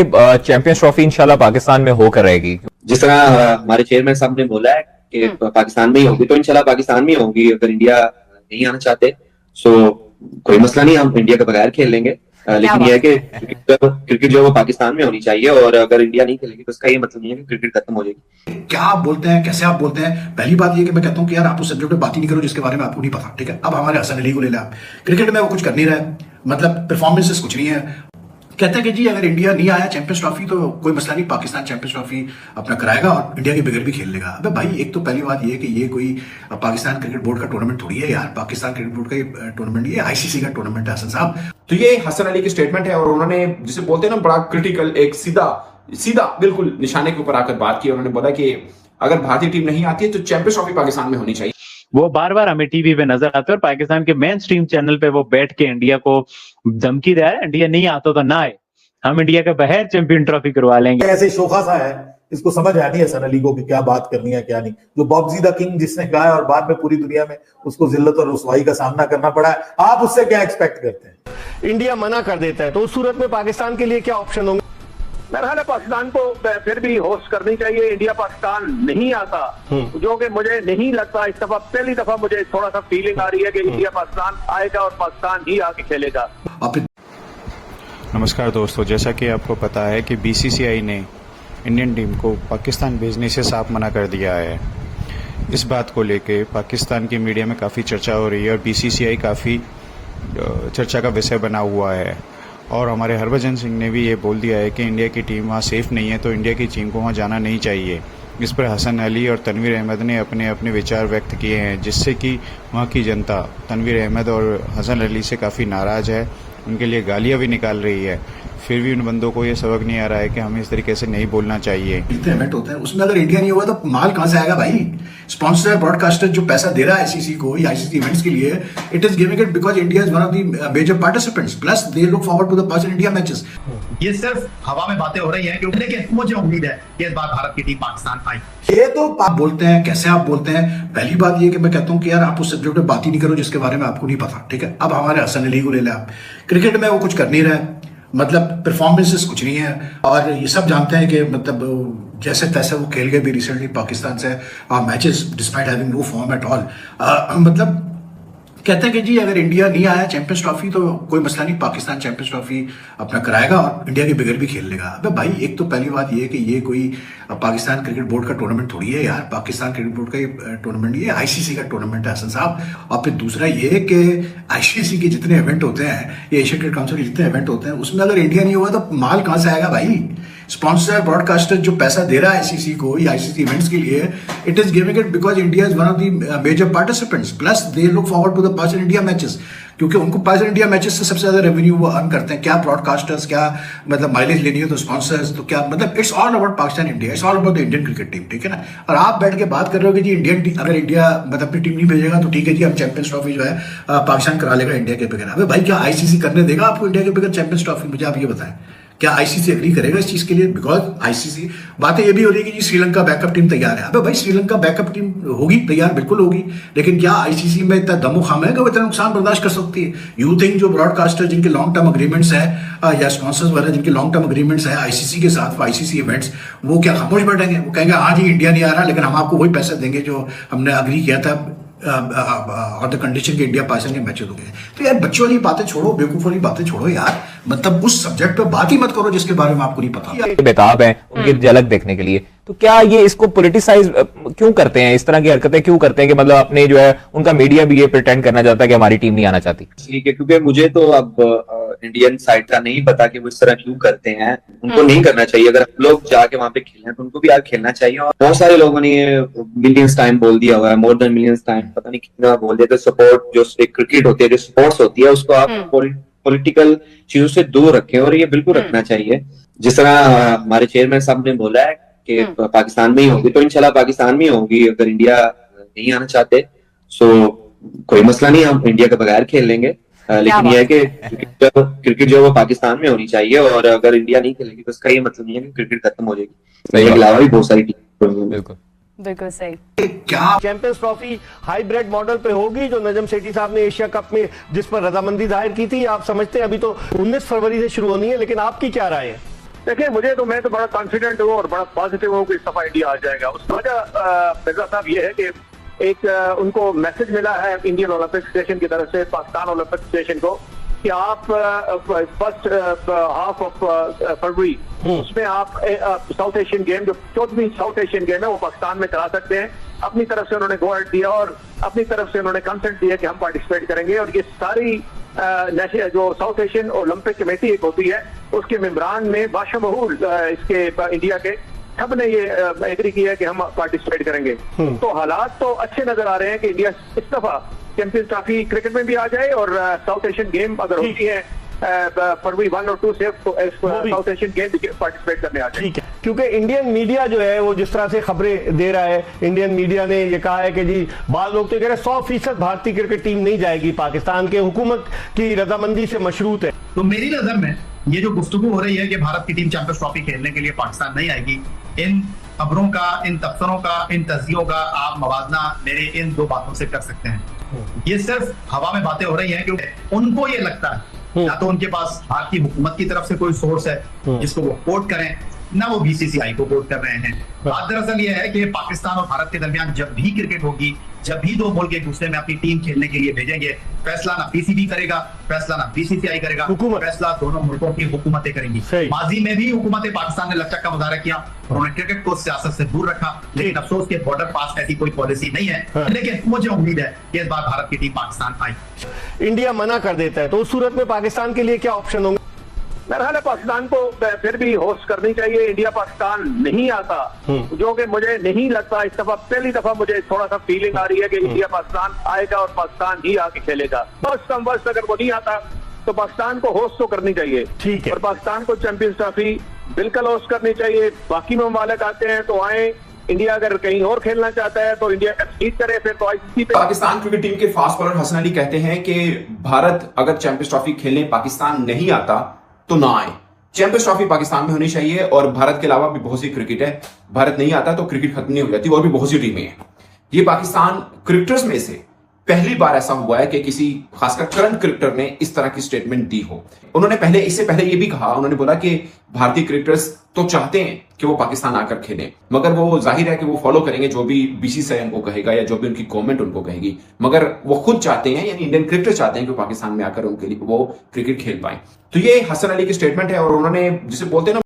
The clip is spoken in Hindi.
चैंपियंस ट्रॉफी इंशाल्लाह पाकिस्तान में होकर रहेगी। जिस तरह हमारे चेयरमैन साहब ने बोला है कि पाकिस्तान में ही होगी, तो इंशाल्लाह पाकिस्तान में ही होगी। अगर इंडिया नहीं आना चाहते सो कोई मसला नहीं, हम इंडिया के बगैर खेल लेंगे। लेकिन यह है कि क्रिकेट जो है वो पाकिस्तान में होनी चाहिए, और अगर इंडिया नहीं खेलेगी तो इसका ये मतलब नहीं है कि क्रिकेट खत्म हो जाएगी। क्या आप बोलते हैं, कैसे आप बोलते हैं? पहली बात ये कि मैं कहता हूं कि यार आप उस सब्जेक्ट पे बात ही नहीं करो जिसके बारे में आपको नहीं पता, ठीक है? अब हमारे हसन अली को ले लिया, क्रिकेट में वो कुछ कर नहीं रहा है, मतलब परफॉर्मेंसेस कुछ नहीं है। कहते हैं कि जी अगर इंडिया नहीं आया चैंपियंस ट्रॉफी तो कोई मसला नहीं, पाकिस्तान चैंपियंस ट्रॉफी अपना कराएगा और इंडिया के बगैर भी खेल लेगा। अबे भाई, एक तो पहली बात ये है कि ये कोई पाकिस्तान क्रिकेट बोर्ड का टूर्नामेंट थोड़ी है यार, पाकिस्तान क्रिकेट बोर्ड का टूर्नामेंट, ये आईसीसी का टूर्नामेंट है हसन साहब। तो ये हसन अली की स्टेटमेंट है, और उन्होंने जिसे बोलते हैं ना बड़ा क्रिटिकल, एक सीधा बिल्कुल निशाने के ऊपर आकर बात की। उन्होंने बोला कि अगर भारतीय टीम नहीं आती है तो चैंपियंस ट्रॉफी पाकिस्तान में होनी चाहिए। वो बार बार हमें टीवी पे नजर आते हैं और पाकिस्तान के मेन स्ट्रीम चैनल पे वो बैठ के इंडिया को धमकी दे रहा है, इंडिया नहीं आता तो ना आए, हम इंडिया के बगैर चैंपियन ट्रॉफी करवा लेंगे। ऐसे शोखा सा है, इसको समझ आनी है हसन अली को कि क्या बात करनी है क्या नहीं। जो बॉब्जी द किंग जिसने कहा है और बाद में पूरी दुनिया में उसको जिल्लत और रुसवाई का सामना करना पड़ा है, आप उससे क्या एक्सपेक्ट करते हैं? इंडिया मना कर देता है तो उस सूरत में पाकिस्तान के लिए क्या ऑप्शन होंगे? मेरा ख्याल है पाकिस्तान को फिर भी होस्ट करनी चाहिए। इंडिया पाकिस्तान नहीं आता, जो कि मुझे नहीं लगता। इस दफा पहली दफा मुझे थोड़ा सा फीलिंग आ रही है कि इंडिया पाकिस्तान आएगा और पाकिस्तान ही आके खेलेगा। नमस्कार दोस्तों, जैसा कि आपको पता है कि बीसीसीआई ने इंडियन टीम को पाकिस्तान भेजने से साफ मना कर दिया है। इस बात को लेके पाकिस्तान की मीडिया में काफ़ी चर्चा हो रही है और बीसीसीआई काफ़ी चर्चा का विषय बना हुआ है। और हमारे हरभजन सिंह ने भी ये बोल दिया है कि इंडिया की टीम वहाँ सेफ़ नहीं है, तो इंडिया की टीम को वहाँ जाना नहीं चाहिए। इस पर हसन अली और तनवीर अहमद ने अपने अपने विचार व्यक्त किए हैं, जिससे कि वहाँ की जनता तनवीर अहमद और हसन अली से काफ़ी नाराज़ है, उनके लिए गालियाँ भी निकाल रही है। फिर भी उन बंदों को ये सबक नहीं आ रहा है कि हमें इस तरीके से नहीं बोलना चाहिए। जितने इवेंट होते हैं उसमें अगर इंडिया नहीं होगा तो माल कहां से आएगा भाई? स्पॉन्सर ब्रॉडकास्टर जो पैसा दे रहा है आईसीसी को, आईसीसी इवेंट्स के लिए, it is giving it because India is one of the major participants, plus they look forward to the Pakistan India matches. ये सिर्फ हवा में बातें हो रही हैं, क्योंकि देखिए मुझे उम्मीद है कि इस बार भारत की टीम पाकिस्तान आई। ये तो आप बोलते हैं, कैसे आप बोलते हैं? पहली बात ये कि मैं कहता हूं कि यार आप उस सब्जेक्ट पे बात ही नहीं करो जिसके बारे में आपको नहीं पता, ठीक है? अब हमारे हसन अली को ले लिया, क्रिकेट में वो कुछ कर नहीं रहा है, मतलब परफॉर्मेंसेस कुछ नहीं है, और ये सब जानते हैं कि मतलब जैसे तैसे वो खेल गए भी रिसेंटली पाकिस्तान से matches despite having no form at all. मतलब कहते हैं कि जी अगर इंडिया नहीं आया चैंपियंस ट्रॉफी तो कोई मसला नहीं, पाकिस्तान चैंपियंस ट्रॉफी अपना कराएगा और इंडिया के बगैर भी खेल लेगा। अबे भाई, एक तो पहली बात ये है कि ये कोई पाकिस्तान क्रिकेट बोर्ड का टूर्नामेंट थोड़ी है यार, पाकिस्तान क्रिकेट बोर्ड का टूर्नामेंट, ये आईसीसी का टूर्नामेंट है हसन साहब। और फिर दूसरा ये है कि आईसीसी के जितने इवेंट होते हैं, ये एशिया क्रिकेट काउंसिल के जितने इवेंट होते हैं, उसमें अगर इंडिया नहीं होगा तो माल कहां से आएगा भाई? स्पॉन्सर ब्रॉडकास्टर जो पैसा दे रहा है आईसीसी को, आईसीसी इवेंट्स के लिए, it is giving it because India is one of the major participants, plus they look forward to the Pakistan India matches, क्योंकि उनको पाकिस्तान इंडिया मैचेस से सबसे ज्यादा रेवेन्यू वो अर्न करते हैं। क्या ब्रॉडकास्टर्स, क्या मतलब माइलेज लेनी हो तो स्पॉन्सर्स, तो क्या मतलब it's all about Pakistan India, it's all about the Indian cricket team, ठीक है ना? और आप बैठ के बात कर रहे हो कि जी इंडियन अगर इंडिया मतलब अपनी टीम नहीं भेजेगा तो ठीक है जी, हम चैंपियंस ट्रॉफी जो है पाकिस्तान करा लेगा इंडिया के बगैर। अबे भाई, क्या आईसीसी करने देगा आपको इंडिया के बगैर चैंपियंस ट्रॉफी? मुझे आप ये बताएं, क्या आईसीसी एग्री करेगा इस चीज के लिए? बिकॉज आईसीसी बातें ये भी हो रही है कि जी श्रीलंका बैकअप टीम तैयार है। अबे भाई, श्रीलंका बैकअप टीम होगी तैयार, बिल्कुल होगी, लेकिन क्या आईसीसी में इतना दमो खाम है कि वो इतना नुकसान बर्दाश्त कर सकती है? यू थिंक जो ब्रॉडकास्टर जिनके लॉन्ग टर्म अग्रीमेंट्स है या स्पॉन्सर्स वगैरह जिनके लॉन्ग टर्म अग्रीमेंट्स है आईसीसी के साथ, आईसीसी इवेंट्स, वो क्या खामोश बैठेंगे? वो कहेंगे हाँ जी इंडिया नहीं आ रहा, लेकिन हम आपको वही पैसे देंगे जो हमने अग्री किया था और द कंडीशन के इंडिया पाकिस्तान के मैचेस हो गए। तो यार बच्चों वाली बातें छोड़ो, बेवकूफ वाली बातें छोड़ो यार, मतलब उस सब्जेक्ट पे बात ही मत करो जिसके बारे में आपको नहीं पता। बेताब है उनकी झलक देखने के लिए, तो क्या ये इसको पॉलिटिसाइज क्यों करते हैं, इस तरह की हरकतें क्यों करते हैं कि मतलब अपने जो है उनका मीडिया भी ये प्रिटेंड करना चाहता है कि हमारी टीम नहीं आना चाहती? ठीक है, क्योंकि मुझे तो अब इंडियन साइड का नहीं पता कि वो इस तरह क्यों करते हैं। उनको नहीं करना चाहिए, अगर हम लोग जाके वहां पे खेलना है तो उनको भी यार खेलना चाहिए। और बहुत सारे लोगों ने मिलियंस टाइम बोल दिया हुआ है, मोर देन मिलियंस टाइम, पता नहीं कितना बोल दिया। तो सपोर्ट जो एक क्रिकेट होती है, जो स्पोर्ट्स होती है, उसको आप पॉलिटिकल चीजों से दूर रखें, और ये बिल्कुल रखना चाहिए। जिस तरह हमारे चेयरमैन साहब ने बोला है कि पाकिस्तान में ही होगी, तो इंशाल्लाह पाकिस्तान में ही होगी। अगर इंडिया नहीं आना चाहते सो कोई मसला नहीं, हम इंडिया के बगैर खेल लेंगे। लेकिन यह है कि क्रिकेट जो है वो पाकिस्तान में होनी चाहिए, और अगर इंडिया नहीं खेलेगी तो इसका ये मतलब नहीं है कि क्रिकेट खत्म हो जाएगी। इसके अलावा भी बहुत सारी टीम। बिल्कुल सही। क्या चैंपियंस ट्रॉफी हाइब्रिड मॉडल पे होगी जो नजम सेठी साहब ने एशिया कप में जिस पर रजामंदी जाहिर की थी? आप समझते हैं अभी तो 19 फरवरी से शुरू होनी है, लेकिन आपकी क्या राय है? देखिए मैं तो बड़ा कॉन्फिडेंट हूँ और बड़ा पॉजिटिव हूँ कि इस दफा इंडिया आ जाएगा। उसकी वजह मिर्जा साहब ये है कि एक उनको मैसेज मिला है इंडियन ओलंपिक स्टेशन की तरफ से पाकिस्तान ओलंपिक स्टेशन को कि आप फर्स्ट हाफ ऑफ फरवरी उसमें आप साउथ एशियन गेम जो 14वीं साउथ एशियन गेम है वो पाकिस्तान में करा सकते हैं। अपनी तरफ से उन्होंने गो अहेड दिया और अपनी तरफ से उन्होंने कंसेंट दिया कि हम पार्टिसिपेट करेंगे। और ये सारी जो साउथ एशियन ओलंपिक कमेटी एक होती है उसके मेंबरान में बाशमूल इसके इंडिया के सब ने ये एग्री किया कि हम पार्टिसिपेट करेंगे। तो हालात तो अच्छे नजर आ रहे हैं कि इंडिया इस दफा चैंपियंस ट्रॉफी क्रिकेट में भी आ जाए और साउथ एशियन गेम अगर होती है फरवरी 1 और 2 से साउथ एशियन गेम पार्टिसिपेट करने आ जाए। ठीक है, क्योंकि इंडियन मीडिया जो है वो जिस तरह से खबरें दे रहा है, इंडियन मीडिया ने ये कहा है कि जी बाद लोग तो कह रहे हैं 100% भारतीय क्रिकेट टीम नहीं जाएगी, पाकिस्तान के हुकूमत की रजामंदी से मशरूत है। तो मेरी नजर में ये जो गुफ्तगू हो रही है कि भारत की टीम चैंपियंस ट्रॉफी खेलने के लिए पाकिस्तान नहीं आएगी, इन खबरों का, इन तबसरों का, इन तजियों का आप मवाजना मेरे इन दो बातों से कर सकते हैं। ये सिर्फ हवा में बातें हो रही हैं क्योंकि उनको ये लगता है या तो उनके पास भारतीय हुकूमत की तरफ से कोई सोर्स है जिसको वो कोट करें, ना वो बीसीसीआई को कोट कर रहे हैं। बात दरअसल ये है कि पाकिस्तान और भारत के दरमियान जब भी क्रिकेट होगी, जब भी दो मुल्क एक दूसरे में अपनी टीम खेलने के लिए भेजेंगे, फैसला ना पीसीबी करेगा, फैसला ना बीसीसीआई करेगा, फैसला दोनों मुल्कों की हुकूमतें करेंगी। माजी में भी हुकूमत पाकिस्तान ने लचक का मुजाहरा किया, उन्होंने क्रिकेट को सियासत से दूर रखा, लेकिन अफसोस के बॉर्डर पास ऐसी कोई पॉलिसी नहीं है। लेकिन मुझे उम्मीद है कि इस बार भारत की टीम पाकिस्तान आई। इंडिया मना कर देता है तो उस सूरत में पाकिस्तान के लिए क्या ऑप्शन होंगे? मेरा ख्याल है पाकिस्तान को फिर भी होस्ट करनी चाहिए। इंडिया पाकिस्तान नहीं आता, जो कि मुझे नहीं लगता। इस दफा पहली दफा मुझे थोड़ा सा फीलिंग आ रही है कि इंडिया पाकिस्तान आएगा और पाकिस्तान ही आके खेलेगा। फर्स्ट कम फर्स्ट अगर वो नहीं आता तो पाकिस्तान को होस्ट तो करनी चाहिए। ठीक है, और पाकिस्तान को चैंपियंस ट्रॉफी बिल्कुल होस्ट करनी चाहिए। बाकी ममालिक आते हैं तो आए, इंडिया अगर कहीं और खेलना चाहता है तो इंडिया जीत करे, फिर तो आईसीसी पे। पाकिस्तान क्रिकेट टीम के फास्ट बॉलर हसन अली कहते हैं कि भारत अगर चैंपियंस ट्रॉफी खेलने पाकिस्तान नहीं आता तो ना आए। चैंपियंस ट्रॉफी पाकिस्तान में होनी चाहिए और भारत के अलावा भी बहुत सी क्रिकेट है, भारत नहीं आता तो क्रिकेट खत्म नहीं हो जाती, और भी बहुत सी टीमें हैं। ये पाकिस्तान क्रिकेटर्स में से पहली बार ऐसा हुआ है कि किसी खासकर करंट क्रिकेटर ने इस तरह की स्टेटमेंट दी हो। उन्होंने इससे पहले ये भी कहा, उन्होंने बोला कि भारतीय क्रिकेटर्स तो चाहते हैं कि वो पाकिस्तान आकर खेलें, मगर वो जाहिर है कि वो फॉलो करेंगे जो भी बीसीसीआई उनको कहेगा या जो भी उनकी गवर्नमेंट उनको कहेगी, मगर वो खुद चाहते हैं, यानी इंडियन क्रिकेटर चाहते हैं कि पाकिस्तान में आकर उनके लिए वो क्रिकेट खेल पाए। तो ये हसन अली की स्टेटमेंट है और उन्होंने जिसे बोलते हैं ना